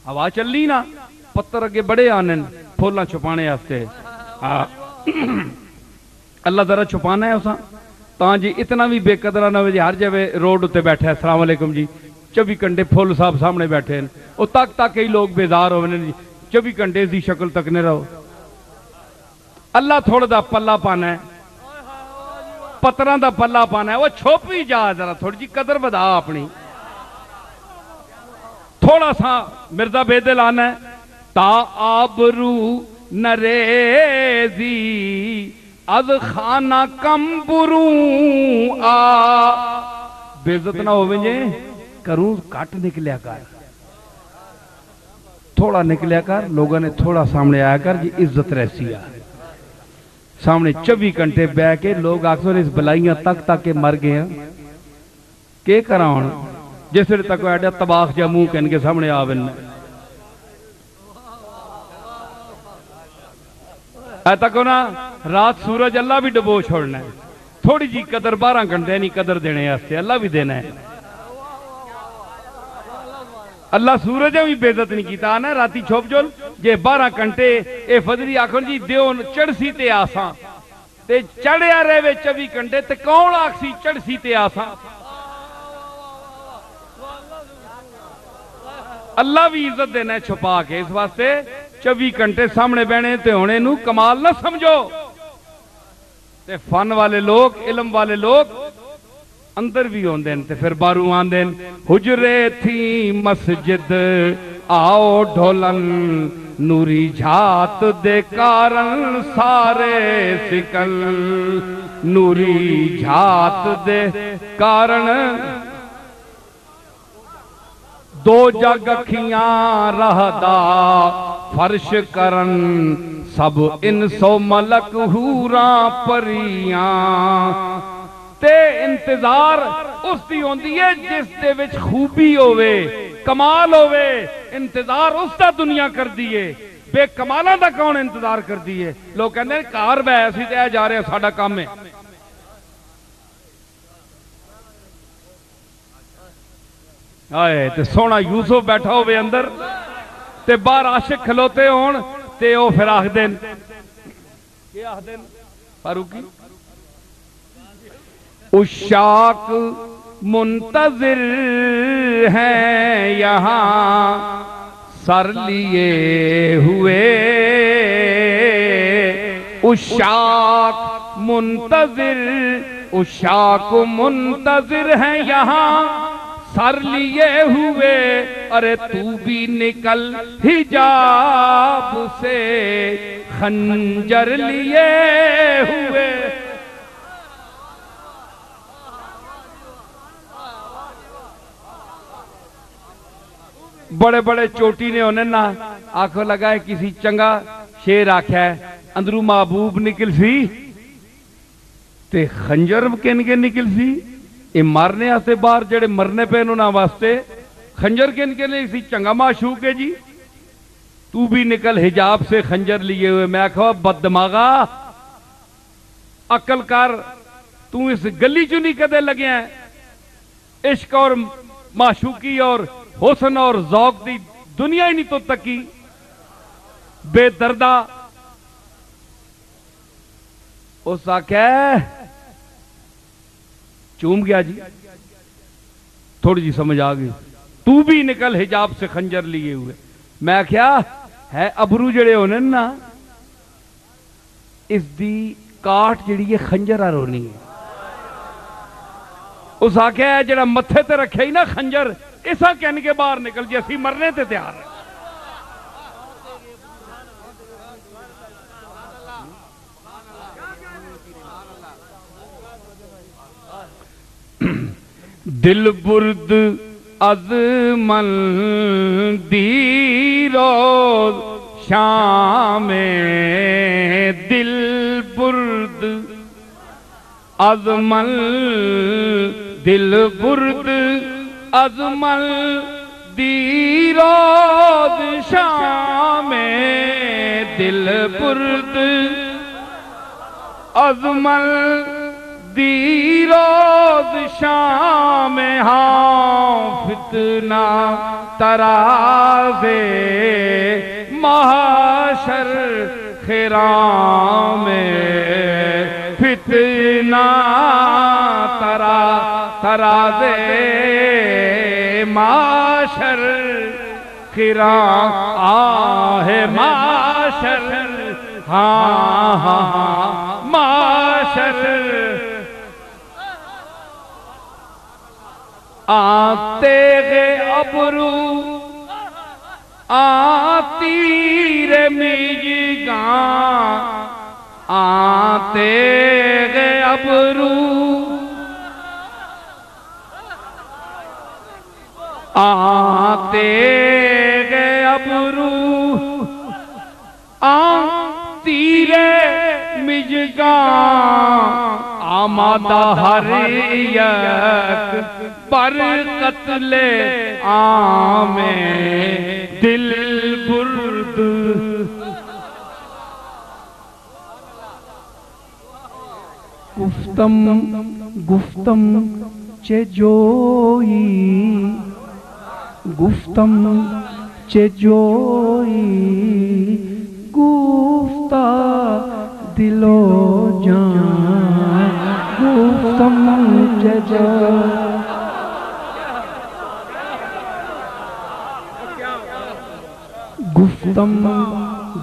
ہوا چلی نا پتر اگے بڑے آنے پھولاں چھپانے آستے اللہ ذرا چھپانا ہے اساں تاں جی اتنا بھی بے قدرہ نہ ہوئے ہر جگہ روڈ تے بیٹھے السلام علیکم جی 24 گھنٹے پھول صاحب سامنے بیٹھے ہیں وہ تک کئی لوگ بیزار ہوئے 24 گھنٹے دی شکل تک نہیں رہو اللہ تھوڑا دا پلہ پانا ہے پتران دا پلہ پانا ہے وہ چھوپی جا ذرا تھوڑی جی قدر بدا اپنی تھوڑا سا مرزا بیدل آنا ہے تا آبرو نریزی از خانہ کم بروں آ بیزت نہ ہوئے جے کروں کٹ نکلیا کر تھوڑا نکلیا کر لوگوں نے تھوڑا سامنے آیا کر جی عزت رہسی آ سامنے 24 گھنٹے بے کے لوگ اکثر اس بلائیاں تک کے مر گئے ہیں کہ کراؤں جس لئے تک ایڈیا تباخ جا منہ کہن کے سامنے آوین اے تک ہونا رات سورج اللہ بھی ڈبو چھوڑنا ہے تھوڑی جی قدر 12 گھنٹے نہیں قدر دینے آستے اللہ بھی دینا ہے اللہ سورج بھی بیزت نہیں کیتا آنا راتی چھوپ جول جے 12 گھنٹے اے فضری آکھن جی دیو چڑھ سی تے آساں تے چڑھیا رہے وے 24 گھنٹے تے کون آکسی چڑھ سی تے آساں اللہ بھی عزت دینا ہے چھپا کے اس واسطے 24 گھنٹے سامنے بینے تے ہونے نو کمال نہ سمجھو تے فن والے لوگ علم والے لوگ اندر بھی ہون دین تے پھر بارو آن دین حجرے تھی مسجد آؤ ڈھولن نوری جھات دے کارن سارے سکل نوری جھات دے کارن دو جگ اکھیاں رہدا فرش کرن سب انسو ملک حوراں پریاں تے انتظار اس دی ہوندی ہے جس دے وچ خوبی ہوئے کمال ہوئے انتظار اس دا دنیا کر دیئے بے کمالہ دا کون انتظار کر دیئے لوگ کہندے ہیں کار بے ایسی تے جا رہے ہیں ساڑھا کام ہے آئے تے سونا یوسف بیٹھا ہوئے اندر تے بار عاشق کھلوتے ہون تے او پھر آخ دین کیا آخ دین فاروقی عشاق منتظر ہیں یہاں سر لیے ہوئے عشاق منتظر ہیں یہاں سر لیے ہوئے ارے تو بھی نکل حجاب سے خنجر لیے ہوئے بڑے بڑے چوٹی نے ہونے نا آنکھوں لگائے کسی چنگا شیر آکھا ہے اندرو محبوب نکل سی تے خنجر کن کے نکل سی اے مارنے آستے بار جڑے مرنے پہ انہوں نے واسطے خنجر کن کے نہیں سی چنگا معشوق ہے جی تو بھی نکل حجاب سے خنجر لیے ہوئے میں کہا بد دماغا عقل کر تو اس گلی چونی کدے لگے ہیں عشق اور معشوقی اور حسن اور ذوق دی دنیا ہی نہیں تو تکی بے دردہ اس آکھے چوم گیا جی تھوڑی جی سمجھ آگئی تو بھی نکل حجاب سے خنجر لیے ہوئے میں کیا ہے ابرو جڑے ہونے نا اس دی کاٹ جڑی یہ خنجر آرونی ہے اس آکھے ہے جڑا متھے تے رکھے ہی نا خنجر ایسا کہنے کے باہر نکل جی اسی مرنے تے تیار ہے دل برد از من دیروز شام دل برد از من دل برد از من دیروز شام دل برد از من دی روز شام ہاں فتنہ ترازے محشر خرام فتنہ ترازے محشر خرام آہ محشر ہاں ہاں محشر آتے گے ابرو آتی رے میگاں آتے گے ابرو آتے گے ابرو آتی رے میگاں آمادہ ہر یک پر قتل عام دل برد گفتم چه جوئی گفتم چه جوئی گفتا دل و جان گفتم چه جوئی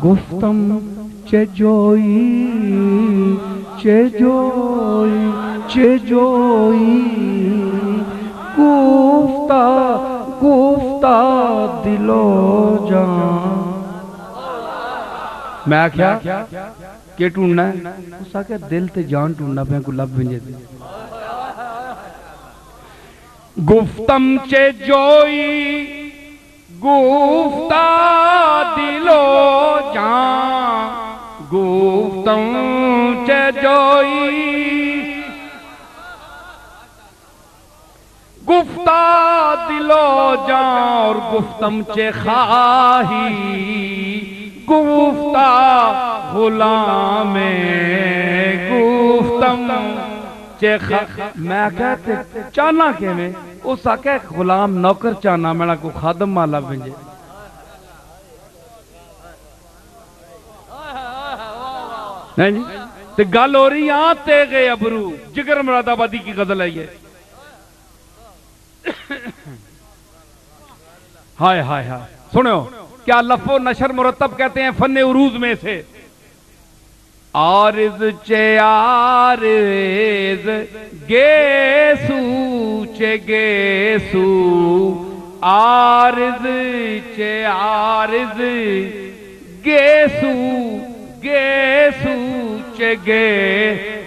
گفتم چه جوئی چه جوئی چه جوئی گفتا دل و جان میں کیا کہ ٹونڈنا ہے اس آکے دل تے جان ٹونڈنا پہ کو لب بنجے دے گفتم چے جوئی گفتا دل و جان گفتم چے جوئی گفتا دل و جان اور گفتم چے خواہی گفتا غلام گفتم چے میں کہتے چانا کے میں اس آکے غلام نوکر چانا میرا کو خادم مالا بنجے نہیں جی تو گل ہو رہی آتے گئے ابرو جگر مراد آبادی کی غزل ہے یہ ہائے ہائے ہائے سنو کیا لف و نشر مرتب کہتے ہیں فن عروض میں سے عارض چے عارض گیسو چے گیسو عارض چے عارض گیسو گیسو چے گے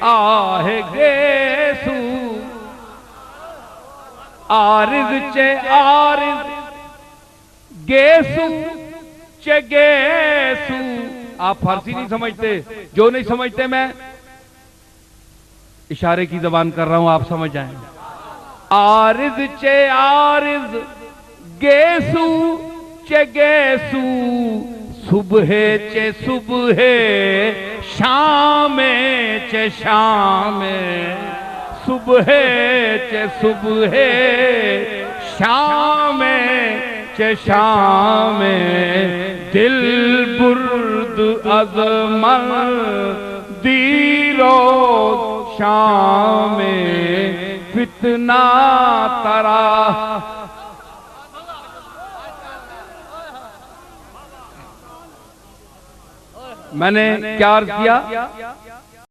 آہ گیسو عارض چے عارض گیسو چے گیسو آپ فارسی نہیں سمجھتے جو نہیں سمجھتے میں اشارے کی زبان کر رہا ہوں آپ سمجھ جائیں عارض چے عارض گیسو چے گیسو صبح چے صبح شام چے شام صبح چے صبح شام چے شام دل برد ازمن دیرو شام فتنہ ترا میں نے کیا عرض کیا